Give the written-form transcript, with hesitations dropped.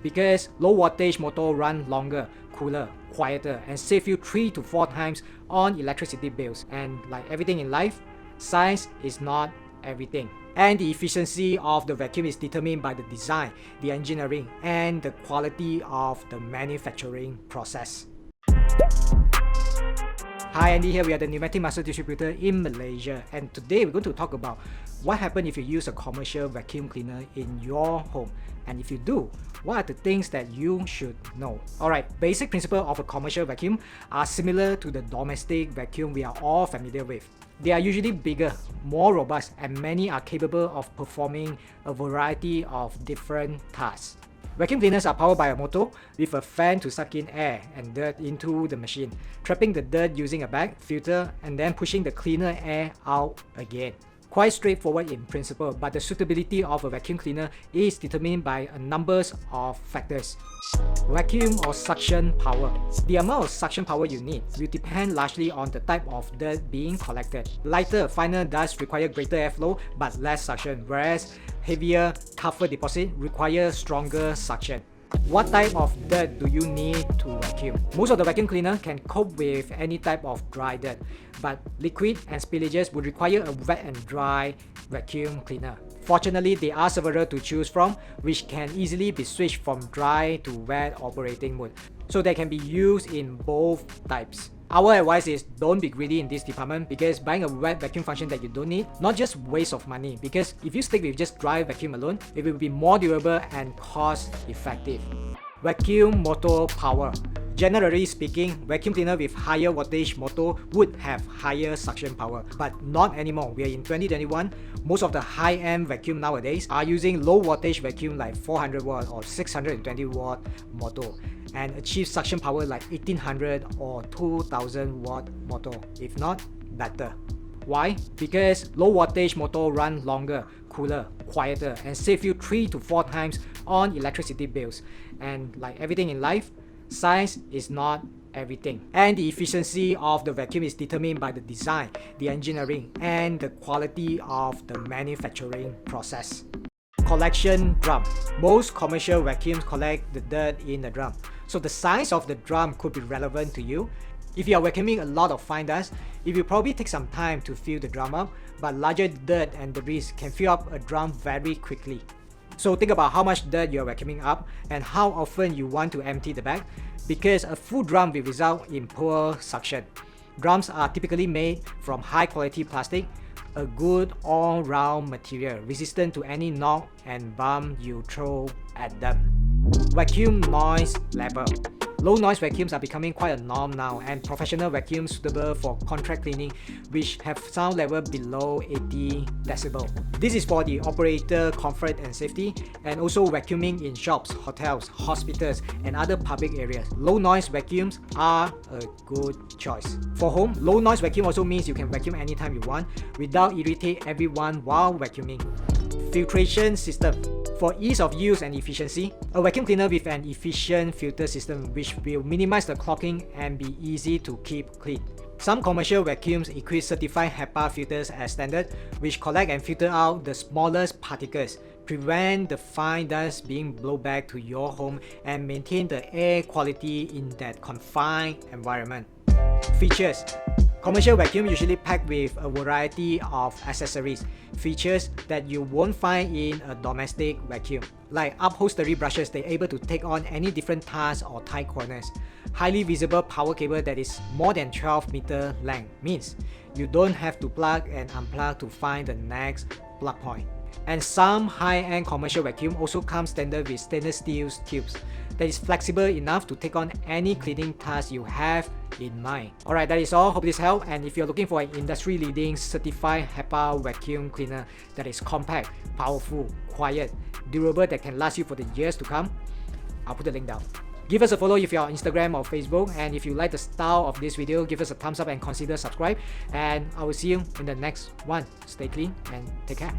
because low wattage motor run longer, cooler, quieter, and save you 3 to 4 times on electricity bills. And like everything in life, size is not everything. And the efficiency of the vacuum is determined by the design, the engineering, and the quality of the manufacturing process. Hi, Andy here. We are the pneumatic master distributor in Malaysia, and today we're going to talk about what happens if you use a commercial vacuum cleaner in your home, and if you do, what are the things that you should know. Alright, basic principles of a commercial vacuum are similar to the domestic vacuum we are all familiar with. They are usually bigger, more robust, and many are capable of performing a variety of different tasks. Vacuum cleaners are powered by a motor with a fan to suck in air and dirt into the machine, trapping the dirt using a bag, filter, and then pushing the cleaner air out again. Quite straightforward in principle, but the suitability of a vacuum cleaner is determined by a number of factors. Vacuum or suction power. The amount of suction power you need will depend largely on the type of dirt being collected. Lighter, finer dust require greater airflow but less suction, whereas heavier, tougher deposit require stronger suction. What type of dirt do you need to vacuum? Most of the vacuum cleaner can cope with any type of dry dirt, but liquid and spillages would require a wet and dry vacuum cleaner. Fortunately, there are several to choose from, which can easily be switched from dry to wet operating mode, so they can be used in both types. Our advice is don't be greedy in this department, because buying a wet vacuum function that you don't need, not just waste of money, because if you stick with just dry vacuum alone, it will be more durable and cost effective. Vacuum motor power. Generally speaking, vacuum cleaner with higher wattage motor would have higher suction power, but not anymore. We are in 2021. Most of the high-end vacuum nowadays are using low wattage vacuum like 400 watt or 620 watt motor and achieve suction power like 1800 or 2000 watt motor, if not better. Why? Because low wattage motor run longer, cooler, quieter, and save you 3 to 4 times on electricity bills. And like everything in life, size is not everything. And the efficiency of the vacuum is determined by the design, the engineering, and the quality of the manufacturing process. Collection drum. Most commercial vacuums collect the dirt in the drum, so the size of the drum could be relevant to you. If you are vacuuming a lot of fine dust, it will probably take some time to fill the drum up, but larger dirt and debris can fill up a drum very quickly. So think about how much dirt you are vacuuming up and how often you want to empty the bag, because a full drum will result in poor suction. Drums are typically made from high quality plastic, a good all-round material resistant to any knock and bump you throw at them. Vacuum noise level. Low noise vacuums are becoming quite a norm now, and professional vacuums suitable for contract cleaning which have sound level below 80 decibel. This is for the operator comfort and safety, and also vacuuming in shops, hotels, hospitals, and other public areas. Low noise vacuums are a good choice. For home, low noise vacuum also means you can vacuum anytime you want without irritating everyone while vacuuming. Filtration system. For ease of use and efficiency, a vacuum cleaner with an efficient filter system which will minimize the clogging and be easy to keep clean. Some commercial vacuums equip certified HEPA filters as standard, which collect and filter out the smallest particles, prevent the fine dust being blown back to your home, and maintain the air quality in that confined environment. Features. Commercial vacuum usually packed with a variety of accessories, features that you won't find in a domestic vacuum, like upholstery brushes that are able to take on any different tasks or tight corners. Highly visible power cable that is more than 12 meter length means you don't have to plug and unplug to find the next plug point. And some high-end commercial vacuum also come standard with stainless steel tubes that is flexible enough to take on any cleaning task you have in mind. Alright, that is all. Hope this helped. And if you're looking for an industry-leading certified HEPA vacuum cleaner that is compact, powerful, quiet, durable, that can last you for the years to come, I'll put the link down. Give us a follow if you're on Instagram or Facebook, and if you like the style of this video, give us a thumbs up and consider subscribe, and I will see you in the next one. Stay clean and take care.